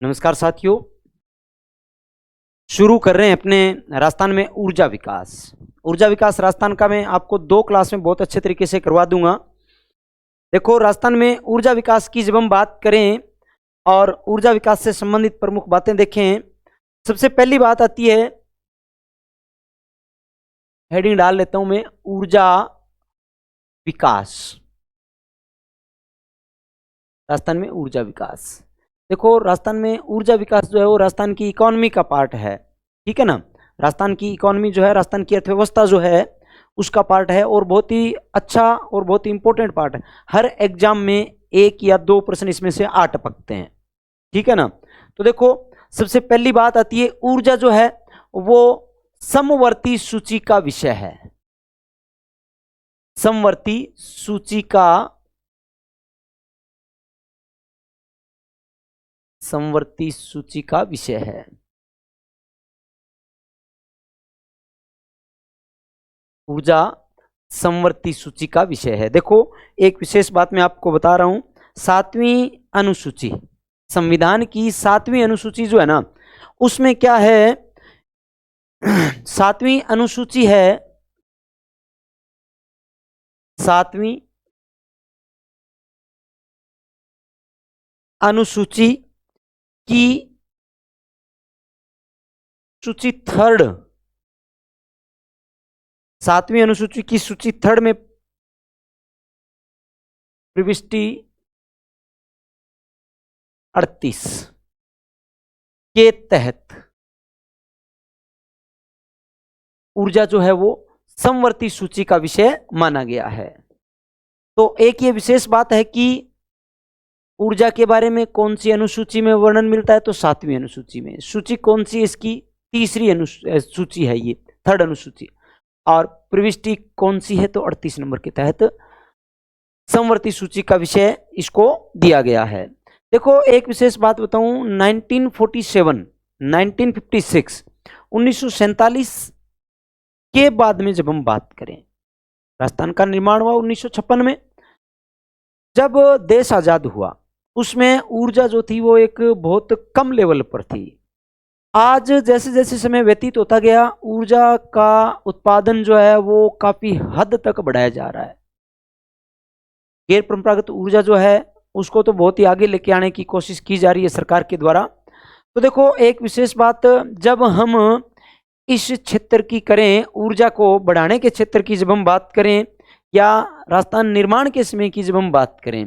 नमस्कार साथियों, शुरू कर रहे हैं अपने राजस्थान में ऊर्जा विकास। ऊर्जा विकास राजस्थान का मैं आपको 2 क्लास में बहुत अच्छे तरीके से करवा दूंगा। देखो, राजस्थान में ऊर्जा विकास की जब हम बात करें और ऊर्जा विकास से संबंधित प्रमुख बातें देखें, सबसे पहली बात आती है, हेडिंग डाल लेता हूं मैं, ऊर्जा विकास। राजस्थान में ऊर्जा विकास। देखो, राजस्थान में ऊर्जा विकास जो है वो राजस्थान की इकोनॉमी का पार्ट है, ठीक है ना। राजस्थान की इकोनॉमी जो है, राजस्थान की अर्थव्यवस्था जो है उसका पार्ट है और बहुत ही अच्छा और बहुत ही इंपॉर्टेंट पार्ट है। हर एग्जाम में 1 या 2 प्रश्न इसमें से आ टपकते हैं, ठीक है ना। तो देखो, सबसे पहली बात आती है, ऊर्जा जो है वो समवर्ती सूची का विषय है। समवर्ती सूची का समवर्ती सूची का विषय है। ऊर्जा समवर्ती सूची का विषय है। देखो, एक विशेष बात मैं आपको बता रहा हूं, 7वीं अनुसूची, संविधान की 7वीं अनुसूची जो है ना, उसमें क्या है, 7वीं अनुसूची है, 7वीं अनुसूची की सूची थर्ड, 7वीं अनुसूची की सूची थर्ड में प्रविष्टि 38 के तहत ऊर्जा जो है वो समवर्ती सूची का विषय माना गया है। तो एक ये विशेष बात है कि ऊर्जा के बारे में कौन सी अनुसूची में वर्णन मिलता है, तो 7वीं अनुसूची में। सूची कौन सी, इसकी तीसरी सूची है, ये थर्ड अनुसूची। और प्रविष्टि कौन सी है, तो 38 नंबर के तहत समवर्ती सूची का विषय इसको दिया गया है। देखो, एक विशेष बात बताऊं, 1947, 1956, 1947 के बाद में जब हम बात करें, राजस्थान का निर्माण हुआ 1956 में। जब देश आजाद हुआ उसमें ऊर्जा जो थी वो एक बहुत कम लेवल पर थी। आज जैसे जैसे समय व्यतीत होता गया, ऊर्जा का उत्पादन जो है वो काफी हद तक बढ़ाया जा रहा है। गैर परंपरागत ऊर्जा जो है उसको तो बहुत ही आगे लेके आने की कोशिश की जा रही है सरकार के द्वारा। तो देखो, एक विशेष बात, जब हम इस क्षेत्र की करें, ऊर्जा को बढ़ाने के क्षेत्र की जब हम बात करें, या राजस्थान निर्माण के समय की जब हम बात करें,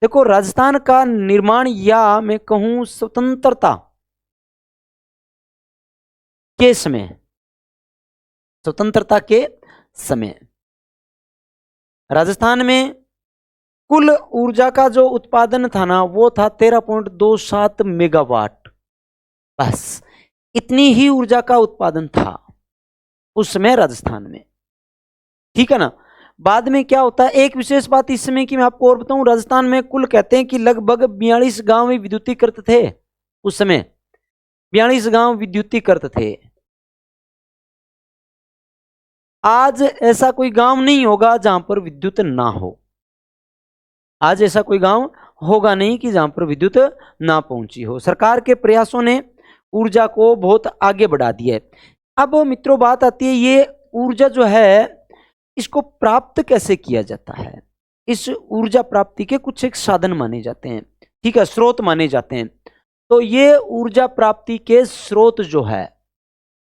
देखो, राजस्थान का निर्माण, या मैं कहूं स्वतंत्रता के समय, स्वतंत्रता के समय राजस्थान में कुल ऊर्जा का जो उत्पादन था ना, वो था 13.27 मेगावाट। बस इतनी ही ऊर्जा का उत्पादन था उस समय राजस्थान में, ठीक है ना। बाद में क्या होता है, एक विशेष बात इस समय की मैं आपको और बताऊं, राजस्थान में कुल कहते हैं कि लगभग 42 गांव विद्युतीकृत थे उस समय। 42 गांव विद्युतीकृत थे। आज ऐसा कोई गांव नहीं होगा जहां पर विद्युत ना हो। आज ऐसा कोई गांव होगा नहीं कि जहां पर विद्युत ना पहुंची हो। सरकार के प्रयासों ने ऊर्जा को बहुत आगे बढ़ा दिया है। अब मित्रों, बात आती है, ये ऊर्जा जो है इसको प्राप्त कैसे किया जाता है। इस ऊर्जा प्राप्ति के कुछ एक साधन माने जाते हैं, ठीक है, स्रोत माने जाते हैं। तो ये ऊर्जा प्राप्ति के स्रोत जो है,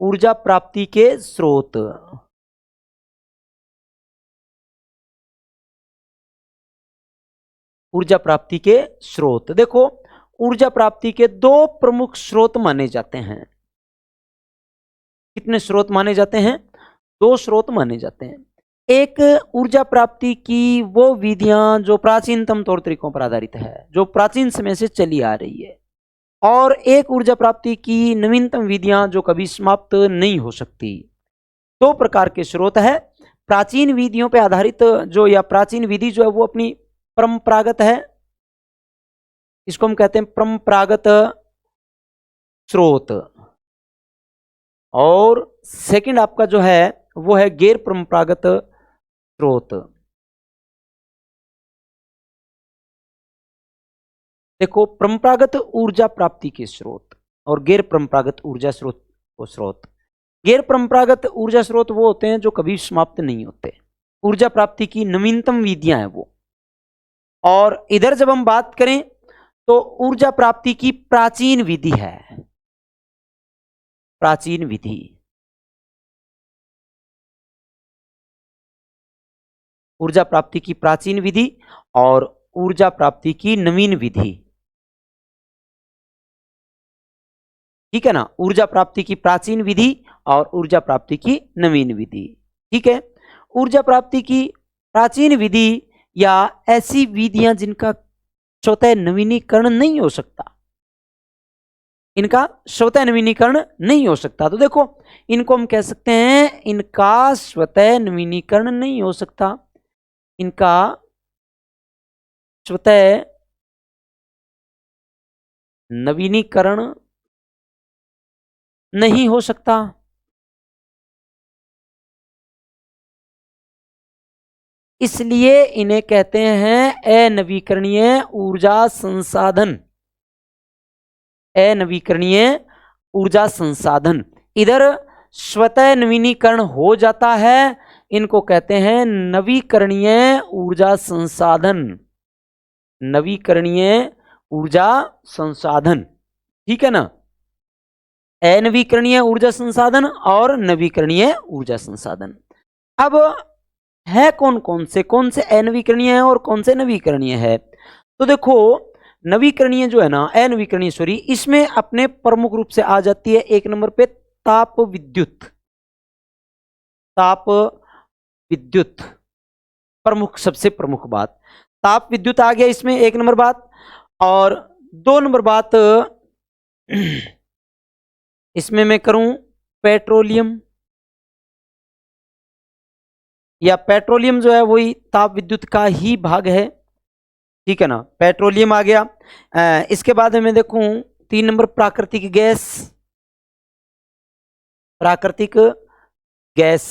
ऊर्जा प्राप्ति के स्रोत, ऊर्जा प्राप्ति के स्रोत, देखो, ऊर्जा प्राप्ति के 2 प्रमुख स्रोत माने जाते हैं। कितने स्रोत माने जाते हैं? 2 स्रोत माने जाते हैं। एक, ऊर्जा प्राप्ति की वो विधियां जो प्राचीनतम तौर तरीकों पर आधारित है, जो प्राचीन समय से चली आ रही है। और एक, ऊर्जा प्राप्ति की नवीनतम विधियां जो कभी समाप्त नहीं हो सकती। 2 प्रकार के स्रोत है। प्राचीन विधियों पर आधारित जो, या प्राचीन विधि जो है वो अपनी परंपरागत है, इसको हम कहते हैं परंपरागत स्रोत। और सेकंड आपका जो है वो है गैर परंपरागत स्रोत। देखो, परंपरागत ऊर्जा प्राप्ति के स्रोत और गैर परंपरागत ऊर्जा स्रोत। गैर परंपरागत ऊर्जा स्रोत वो होते हैं जो कभी समाप्त नहीं होते, ऊर्जा प्राप्ति की नवीनतम विधियां हैं वो। और इधर जब हम बात करें तो ऊर्जा प्राप्ति की प्राचीन विधि है, प्राचीन विधि। ऊर्जा प्राप्ति की प्राचीन विधि और ऊर्जा प्राप्ति की नवीन विधि, ठीक है ना। ऊर्जा प्राप्ति की प्राचीन विधि और ऊर्जा प्राप्ति की नवीन विधि, ठीक है। ऊर्जा प्राप्ति की प्राचीन विधि या ऐसी विधियां जिनका स्वतः नवीनीकरण नहीं हो सकता, इनका स्वतः नवीनीकरण नहीं हो सकता, तो देखो इनको हम कह सकते हैं इनका स्वतः नवीनीकरण नहीं हो सकता, इनका स्वतः नवीनीकरण नहीं हो सकता। इसलिए इन्हें कहते हैं अनवीकरणीय ऊर्जा संसाधन, अनवीकरणीय ऊर्जा संसाधन। इधर स्वतः नवीनीकरण हो जाता है, इनको कहते हैं नवीकरणीय ऊर्जा संसाधन, नवीकरणीय ऊर्जा संसाधन, ठीक है ना। अनवीकरणीय ऊर्जा संसाधन और नवीकरणीय ऊर्जा संसाधन। अब है कौन कौन से अनवीकरणीय है और कौन से नवीकरणीय है, तो देखो नवीकरणीय जो है ना, अनवीकरणीय सॉरी, इसमें अपने प्रमुख रूप से आ जाती है एक नंबर पे ताप विद्युत, ताप विद्युत प्रमुख, सबसे प्रमुख बात ताप विद्युत आ गया इसमें, एक नंबर बात। और दो नंबर बात इसमें मैं करूं पेट्रोलियम, या पेट्रोलियम जो है वही ताप विद्युत का ही भाग है, ठीक है ना, पेट्रोलियम आ गया। इसके बाद मैं देखूं 3 नंबर प्राकृतिक गैस, प्राकृतिक गैस,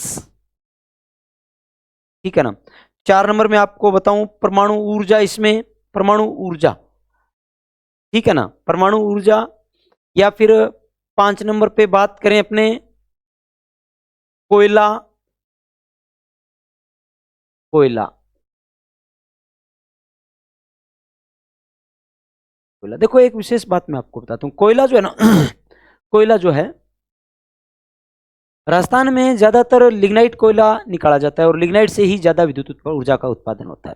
ठीक है ना। 4 नंबर में आपको बताऊं परमाणु ऊर्जा, इसमें परमाणु ऊर्जा, ठीक है ना, परमाणु ऊर्जा। या फिर 5 नंबर पे बात करें अपने कोयला, कोयला, कोयला। देखो एक विशेष बात मैं आपको बताता हूं, कोयला जो है ना कोयला जो है राजस्थान में ज्यादातर लिग्नाइट कोयला निकाला जाता है और लिग्नाइट से ही ज्यादा विद्युत ऊर्जा का उत्पादन होता है।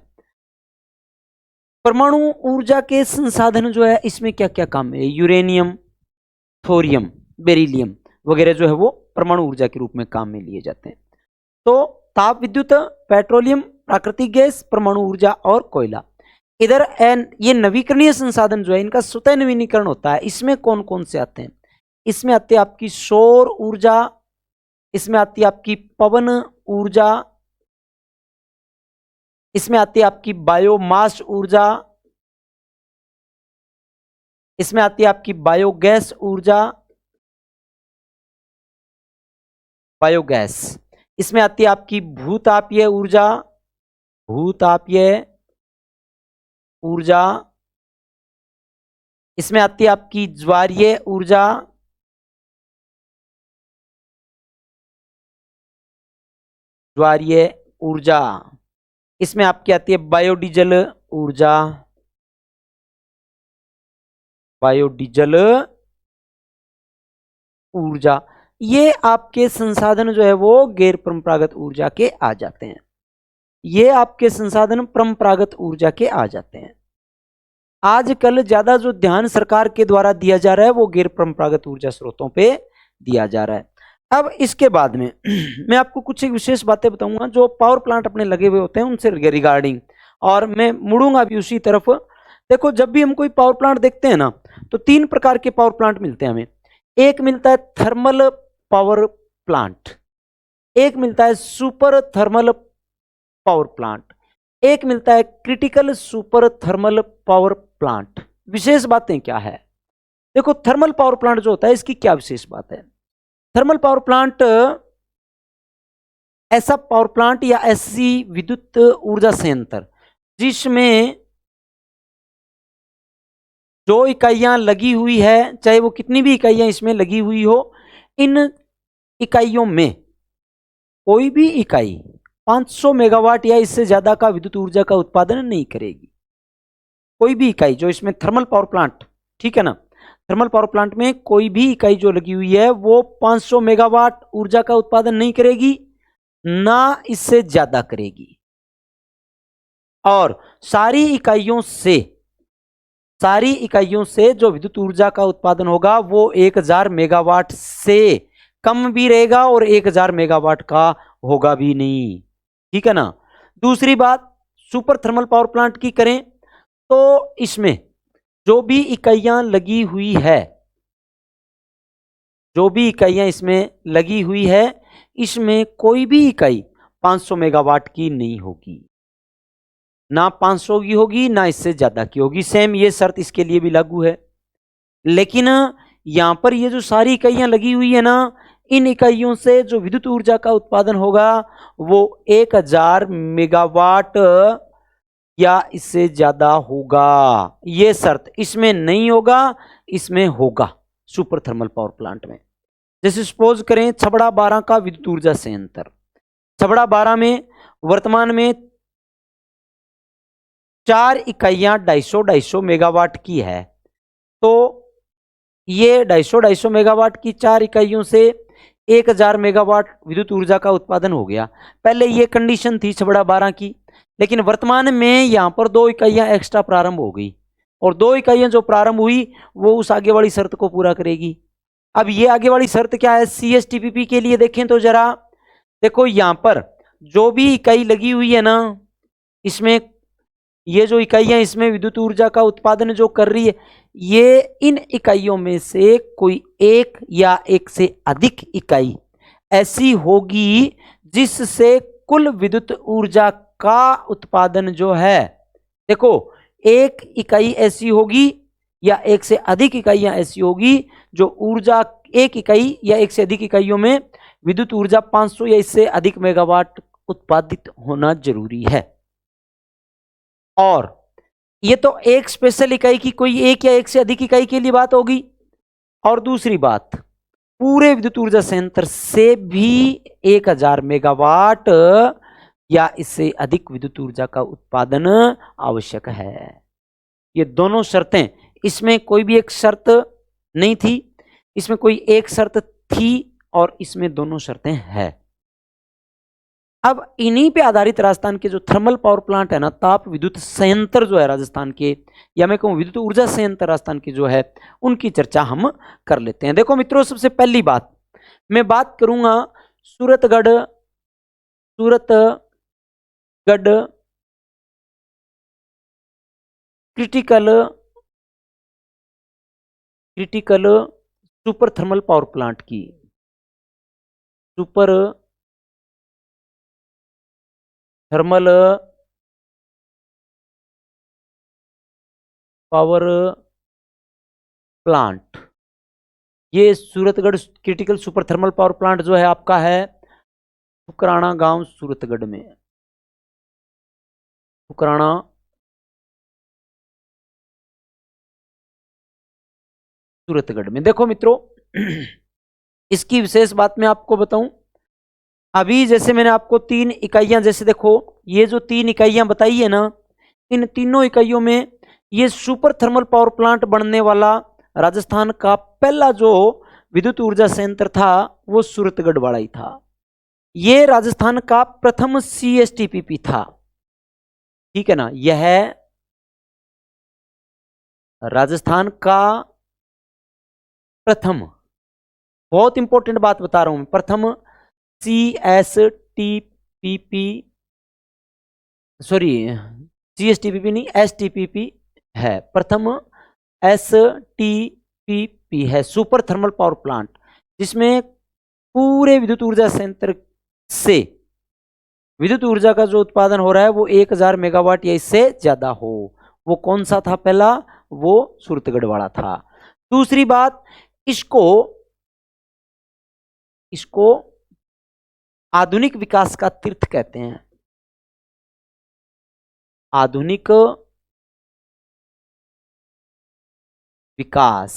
परमाणु ऊर्जा के संसाधन जो है इसमें क्या क्या काम है, यूरेनियम, थोरियम, बेरिलियम वगैरह जो है वो परमाणु ऊर्जा के रूप में काम में लिए जाते हैं। तो ताप विद्युत, पेट्रोलियम, प्राकृतिक गैस, परमाणु ऊर्जा और कोयला। इधर ये नवीकरणीय संसाधन जो है इनका स्वतः नवीनीकरण होता है, इसमें कौन कौन से आते हैं, इसमें आती है आपकी सौर ऊर्जा, इसमें आती है आपकी पवन ऊर्जा, इसमें आती है आपकी बायोमास ऊर्जा, इसमें आती है आपकी बायोगैस ऊर्जा, बायोगैस, इसमें आती है आपकी भूतापीय ऊर्जा, भूतापीय ऊर्जा, इसमें आती है आपकी ज्वारीय ऊर्जा, ज्वारीय ऊर्जा, इसमें आपकी आती है बायोडीजल ऊर्जा, बायोडीजल ऊर्जा। ये आपके संसाधन जो है वो गैर परंपरागत ऊर्जा के आ जाते हैं, ये आपके संसाधन परंपरागत ऊर्जा के आ जाते हैं। आजकल ज्यादा जो ध्यान सरकार के द्वारा दिया जा रहा है वो गैर परंपरागत ऊर्जा स्रोतों पे दिया जा रहा है। अब इसके बाद में मैं आपको कुछ एक विशेष बातें बताऊंगा जो पावर प्लांट अपने लगे हुए होते हैं उनसे रिगार्डिंग, और मैं मुड़ूंगा भी उसी तरफ। देखो जब भी हम कोई पावर प्लांट देखते हैं ना तो 3 प्रकार के पावर प्लांट मिलते हैं हमें। एक मिलता है थर्मल पावर प्लांट, एक मिलता है सुपर थर्मल पावर प्लांट, एक मिलता है critical super thermal power plant. विशेष बातें क्या है, देखो थर्मल पावर प्लांट जो होता है इसकी क्या विशेष बात है। थर्मल पावर प्लांट ऐसा पावर प्लांट या ऐसी विद्युत ऊर्जा संयंत्र जिसमें जो इकाइयां लगी हुई है, चाहे वो कितनी भी इकाइयां इसमें लगी हुई हो, इन इकाइयों में कोई भी इकाई 500 मेगावाट या इससे ज्यादा का विद्युत ऊर्जा का उत्पादन नहीं करेगी। कोई भी इकाई जो इसमें थर्मल पावर प्लांट, ठीक है ना, थर्मल पावर प्लांट में कोई भी इकाई जो लगी हुई है वो 500 मेगावाट ऊर्जा का उत्पादन नहीं करेगी, ना इससे ज्यादा करेगी। और सारी इकाइयों से जो विद्युत ऊर्जा का उत्पादन होगा वो 1000 मेगावाट से कम भी रहेगा और 1000 मेगावाट का होगा भी नहीं, ठीक है ना। दूसरी बात, सुपर थर्मल पावर प्लांट की करें तो इसमें जो भी इकाइयां लगी हुई है, जो भी इकाइयां इसमें लगी हुई है, इसमें कोई भी इकाई 500 मेगावाट की नहीं होगी, ना 500 की होगी ना इससे ज्यादा की होगी। सेम ये शर्त इसके लिए भी लागू है। लेकिन यहां पर ये जो सारी इकाइयां लगी हुई है ना, इन इकाइयों से जो विद्युत ऊर्जा का उत्पादन होगा वो 1000 मेगावाट या इससे ज्यादा होगा। ये शर्त इसमें नहीं होगा, इसमें होगा सुपर थर्मल पावर प्लांट में। जैसे सपोज करें छबड़ा 12 का विद्युत ऊर्जा संयंत्र, छबड़ा 12 में वर्तमान में 4 इकाइयां 250 मेगावाट की है। तो ये 250 मेगावाट की 4 इकाइयों से 1000 मेगावाट विद्युत ऊर्जा का उत्पादन हो गया। पहले ये कंडीशन थी छबड़ा 12 की, लेकिन वर्तमान में यहां पर 2 इकाइयां एक्स्ट्रा प्रारंभ हो गई, और 2 इकाइयां जो प्रारंभ हुई वो उस आगे वाली शर्त को पूरा करेगी। अब ये आगे वाली शर्त क्या है CSTPP के लिए देखें तो जरा देखो, यहां पर जो भी इकाई लगी हुई है ना, इसमें ये जो इकाइयां इसमें विद्युत ऊर्जा का उत्पादन जो कर रही है, ये इन इकाइयों में से कोई एक या एक से अधिक इकाई ऐसी होगी जिससे कुल विद्युत ऊर्जा का उत्पादन जो है, देखो एक इकाई ऐसी होगी या एक से अधिक इकाइयां ऐसी होगी जो ऊर्जा, एक इकाई या एक से अधिक इकाइयों में विद्युत ऊर्जा 500 या इससे अधिक मेगावाट उत्पादित होना जरूरी है। और ये तो एक स्पेशल इकाई की, कोई एक या एक से अधिक इकाई के लिए बात होगी। और दूसरी बात, पूरे विद्युत ऊर्जा संयंत्र से भी 1000 मेगावाट या इससे अधिक विद्युत ऊर्जा का उत्पादन आवश्यक है। ये दोनों शर्तें, इसमें कोई भी एक शर्त नहीं थी, इसमें कोई एक शर्त थी और इसमें दोनों शर्तें हैं। अब इन्हीं पे आधारित राजस्थान के जो थर्मल पावर प्लांट है ना, ताप विद्युत संयंत्र जो है राजस्थान के, या मैं कहूं विद्युत ऊर्जा संयंत्र राजस्थान के जो है, उनकी चर्चा हम कर लेते हैं। देखो मित्रों, सबसे पहली बात मैं बात करूंगा Suratgarh critical super thermal power plant की। सुपर थर्मल पावर प्लांट, ये Suratgarh critical super thermal power plant जो है आपका है फुकराना गांव सूरतगढ़ में। फुकराना सूरतगढ़ में। देखो मित्रों, इसकी विशेष बात मैं आपको बताऊं, अभी जैसे मैंने आपको 3 इकाइयां, जैसे देखो ये जो 3 इकाइयां बताई है ना, इन तीनों इकाइयों में ये सुपर थर्मल पावर प्लांट बनने वाला राजस्थान का पहला जो विद्युत ऊर्जा संयंत्र था वो सूरतगढ़ वाला ही था। ये राजस्थान का प्रथम CSTPP था, ठीक है ना। यह राजस्थान का प्रथम, बहुत इंपॉर्टेंट बात बता रहा हूं, प्रथम CSTPP, सॉरी CSTPP नहीं, STPP है, प्रथम STPP है, सुपर थर्मल पावर प्लांट, जिसमें पूरे विद्युत ऊर्जा संयंत्र से विद्युत ऊर्जा का जो उत्पादन हो रहा है वो 1000 मेगावाट या इससे ज्यादा हो। वो कौन सा था पहला? वो सूरतगढ़ वाला था। दूसरी बात, इसको आधुनिक विकास का तीर्थ कहते हैं। आधुनिक विकास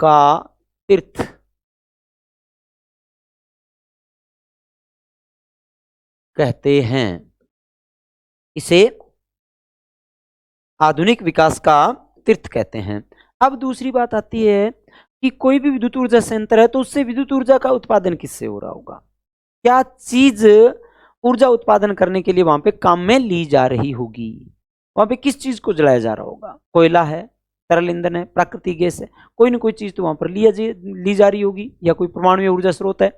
का तीर्थ कहते हैं। इसे आधुनिक विकास का तीर्थ कहते हैं। अब दूसरी बात आती है कि कोई भी विद्युत ऊर्जा संयंत्र है तो उससे विद्युत ऊर्जा का उत्पादन किससे हो रहा होगा? क्या चीज ऊर्जा उत्पादन करने के लिए वहां पे काम में ली जा रही होगी? वहां पे किस चीज को जलाया जा रहा होगा? कोयला है, तरल ईंधन है, प्राकृतिक गैस है, कोई ना कोई चीज तो वहां पर ली जा रही होगी, या कोई परमाणु ऊर्जा स्रोत है।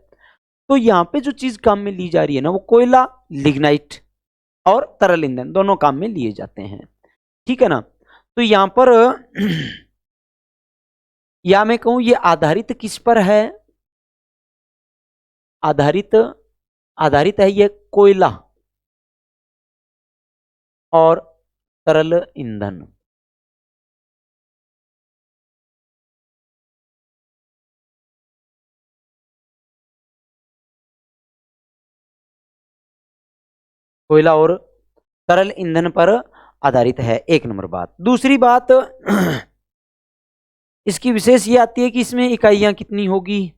तो यहाँ पे जो चीज काम में ली जा रही है ना, वो कोयला, लिग्नाइट और तरल ईंधन दोनों काम में लिए जाते हैं। ठीक है ना? तो यहां पर या मैं कहूं ये आधारित किस पर है? आधारित आधारित है ये कोयला और तरल ईंधन। कोयला और तरल ईंधन पर आधारित है, एक नंबर बात। दूसरी बात इसकी विशेष ये आती है कि इसमें इकाइयां कितनी होगी?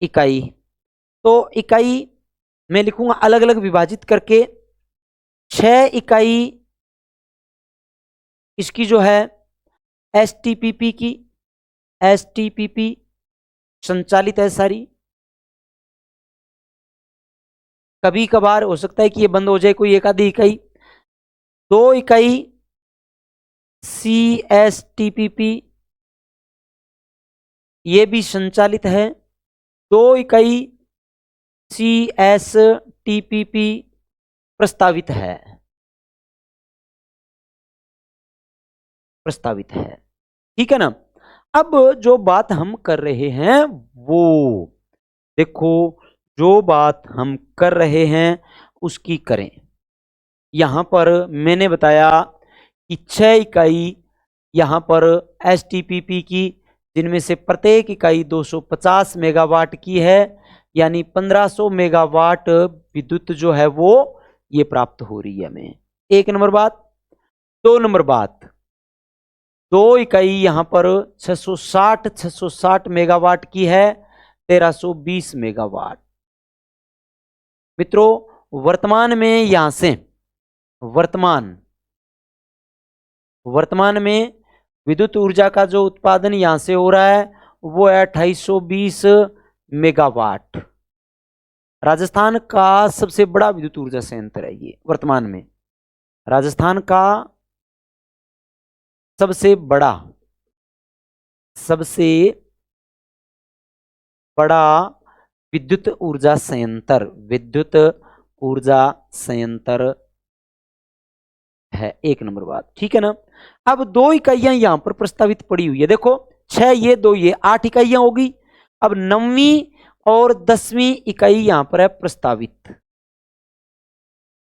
इकाई, तो इकाई मैं लिखूंगा अलग अलग विभाजित करके 6 इकाई इसकी जो है एसटीपीपी की, एसटीपीपी संचालित है सारी। कभी कभार हो सकता है कि ये बंद हो जाए कोई एक आधी इकाई। 2 इकाई सीएसटीपीपी ये भी संचालित है। 2 इकाई सीएसटीपीपी प्रस्तावित है, प्रस्तावित है। ठीक है ना? अब जो बात हम कर रहे हैं वो देखो, जो बात हम कर रहे हैं उसकी करें। यहां पर मैंने बताया कि 6 इकाई यहां पर एसटीपीपी की, जिनमें से प्रत्येक इकाई 250 मेगावाट की है, यानी 1500 मेगावाट विद्युत जो है वो ये प्राप्त हो रही है हमें। एक नंबर बात। 2 नंबर बात, 2 इकाई यहां पर 660 मेगावाट की है, 1320 मेगावाट। मित्रों, वर्तमान में यहां से वर्तमान में विद्युत ऊर्जा का जो उत्पादन यहां से हो रहा है वो है 2820 मेगावाट। राजस्थान का सबसे बड़ा विद्युत ऊर्जा संयंत्र है ये वर्तमान में। राजस्थान का सबसे बड़ा विद्युत ऊर्जा संयंत्र है, एक नंबर बात। ठीक है ना? अब 2 इकाइयां यहां पर प्रस्तावित पड़ी हुई है। देखो 6 ये 2 ये 8 इकाइयां होगी। अब 9वीं और 10वीं इकाई यहां पर है प्रस्तावित।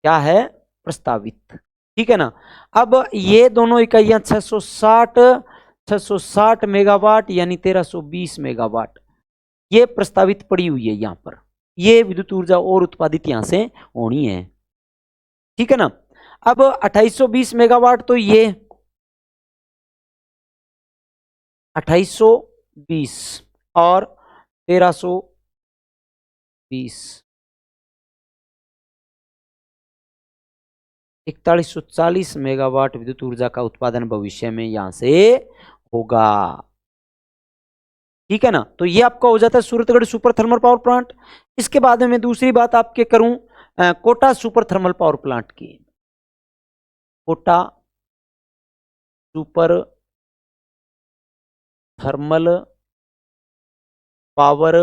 क्या है? प्रस्तावित। ठीक है ना? अब ये दोनों इकाइयां 660 मेगावाट यानी 1320 मेगावाट ये प्रस्तावित पड़ी हुई है यहां पर। ये विद्युत ऊर्जा और उत्पादित यहां से होनी है। ठीक है ना? अब 2820 मेगावाट तो ये 2820 और 1320 4140 मेगावाट विद्युत ऊर्जा का उत्पादन भविष्य में यहां से होगा। ठीक है ना? तो ये आपका हो जाता है Suratgarh super thermal power plant. इसके बाद में मैं दूसरी बात आपके करूं Kota super thermal power plant की। Kota super thermal power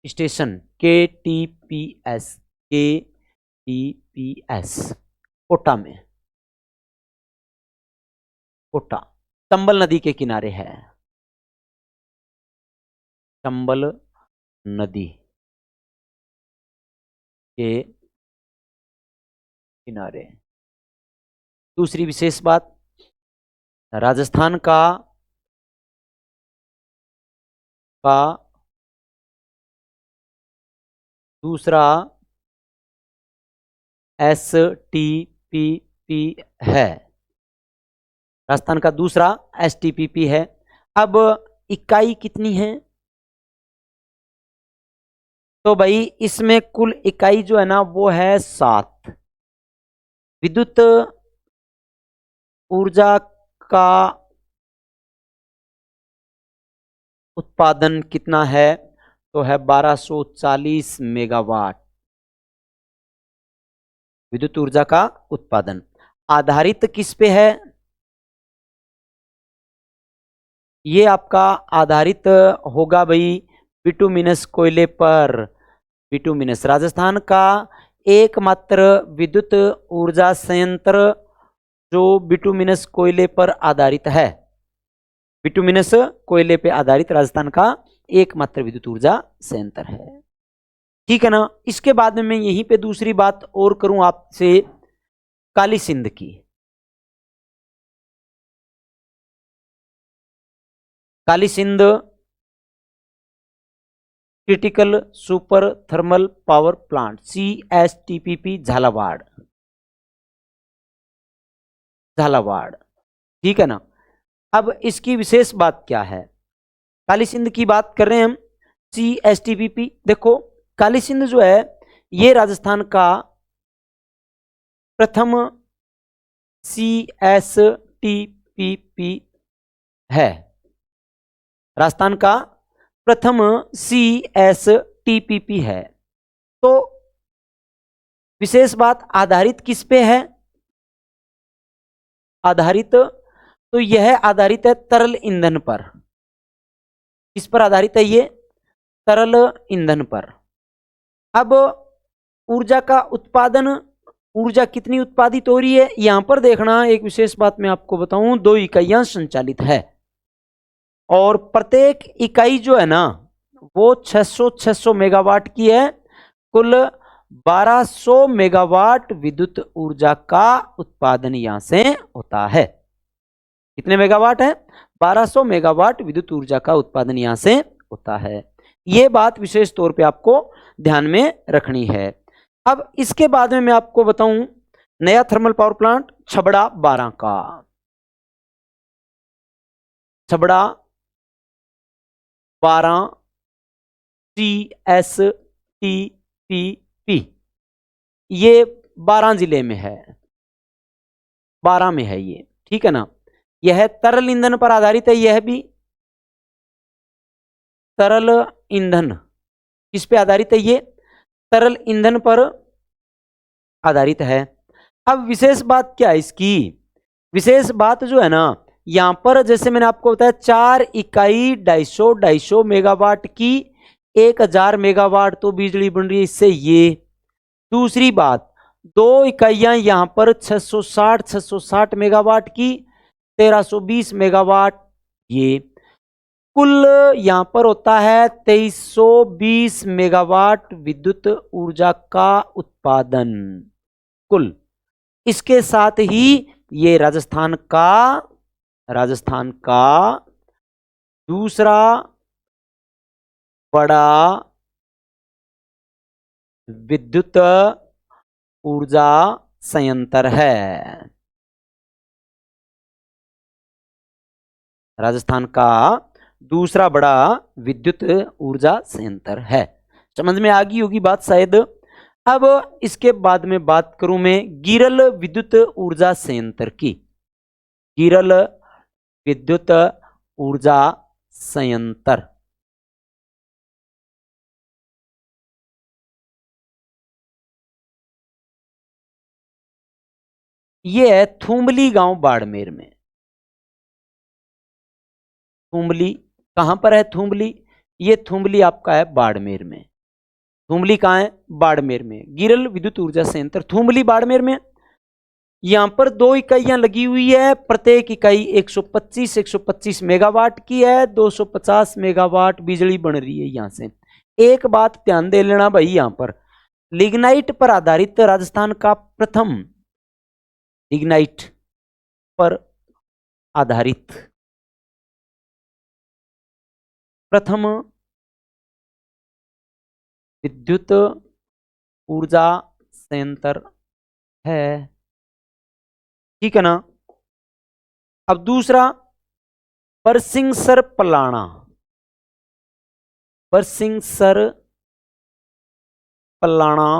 station KTPS Kota में। कोटा चंबल नदी के किनारे है, चंबल नदी के किनारे। दूसरी विशेष बात, राजस्थान का दूसरा STPP है। राजस्थान का दूसरा STPP है। अब इकाई कितनी है? तो भाई इसमें कुल इकाई जो है ना वो है 7। विद्युत ऊर्जा का उत्पादन कितना है? तो है 1240 मेगावाट। विद्युत ऊर्जा का उत्पादन आधारित किस पे है? ये आपका आधारित होगा भाई बिटुमिनस कोयले पर। बिटुमिनस राजस्थान का एकमात्र विद्युत ऊर्जा संयंत्र जो बिटुमिनस कोयले पर आधारित है। बिटुमिनस कोयले पे आधारित राजस्थान का एकमात्र विद्युत ऊर्जा संयंत्र है। ठीक है ना। इसके बाद में मैं यहीं पे दूसरी बात और करूं आपसे, काली सिंध की। Kali Sindh critical super thermal power plant CSTPP Jhalawar. Jhalawar, ठीक है ना। अब इसकी विशेष बात क्या है? काली सिंध की बात कर रहे हैं हम। CSTPP देखो, काली सिंध जो है ये राजस्थान का प्रथम CSTPP है। राजस्थान का प्रथम CSTPP है। तो विशेष बात आधारित किस पे है? आधारित, तो यह आधारित है तरल ईंधन पर। किस पर आधारित है ये? तरल ईंधन पर। अब ऊर्जा का उत्पादन, ऊर्जा कितनी उत्पादित हो रही है यहां पर देखना। एक विशेष बात मैं आपको बताऊं, 2 इकाइयां संचालित है और प्रत्येक इकाई जो है ना वो 600 मेगावाट की है। कुल 1200 मेगावाट विद्युत ऊर्जा का उत्पादन यहां से होता है। कितने मेगावाट है? 1200 मेगावाट विद्युत ऊर्जा का उत्पादन यहां से होता है। यह बात विशेष तौर पे आपको ध्यान में रखनी है। अब इसके बाद में मैं आपको बताऊं नया थर्मल पावर प्लांट छबड़ा 12 का। छबड़ा 12 CSTPP, ये 12 जिले में है। 12 में है ये, ठीक है ना। यह तरल ईंधन पर आधारित है। यह भी तरल ईंधन किस पे आधारित है? ये तरल ईंधन पर आधारित है। अब विशेष बात क्या है इसकी? विशेष बात जो है ना यहां पर जैसे मैंने आपको बताया 4 इकाई 250 मेगावाट की 1000 मेगावाट तो बिजली बन रही है इससे। ये दूसरी बात, 2 इकाइयां यहां पर 660 मेगावाट की 1320 मेगावाट। ये कुल यहां पर होता है 2320 मेगावाट विद्युत ऊर्जा का उत्पादन कुल। इसके साथ ही ये राजस्थान का दूसरा बड़ा विद्युत ऊर्जा संयंत्र है। राजस्थान का दूसरा बड़ा विद्युत ऊर्जा संयंत्र है। समझ में आ गई होगी बात शायद। अब इसके बाद में बात करूं मैं गिरल विद्युत ऊर्जा संयंत्र की। गिरल विद्युत ऊर्जा संयंत्र ये है थुमली गांव बाड़मेर में। थुमली कहां पर है? थुमली, ये थुमली आपका है बाड़मेर में। थुमली कहां है? बाड़मेर में। गिरल विद्युत ऊर्जा संयंत्र थुमली बाड़मेर में। यहां पर 2 इकाइयां लगी हुई है। प्रत्येक इकाई 125 मेगावाट की है। 250 मेगावाट बिजली बन रही है यहां से। एक बात ध्यान दे लेना भाई, यहां पर लिग्नाइट पर आधारित राजस्थान का प्रथम लिग्नाइट पर आधारित प्रथम विद्युत ऊर्जा संयंत्र है, ठीक है ना। अब दूसरा परसिंगसर पलाना, परसिंगसर पलाना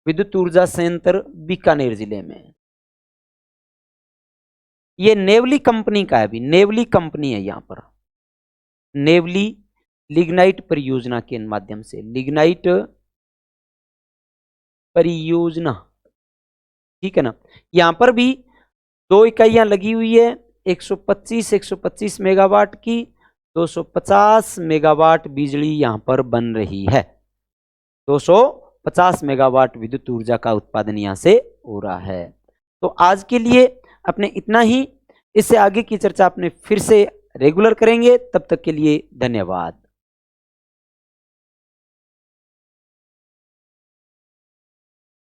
विद्युत ऊर्जा संयंत्र बीकानेर जिले में। ये नेवली कंपनी का है, अभी नेवली कंपनी है यहां पर, नेवली लिग्नाइट परियोजना के माध्यम से, लिग्नाइट परियोजना, ठीक है ना। यहां पर भी 2 इकाइयां लगी हुई है, 125 मेगावाट की, 250 मेगावाट बिजली यहां पर बन रही है। 250 मेगावाट विद्युत ऊर्जा का उत्पादन यहां से हो रहा है। तो आज के लिए अपने इतना ही, इससे आगे की चर्चा अपने फिर से रेगुलर करेंगे। तब तक के लिए धन्यवाद।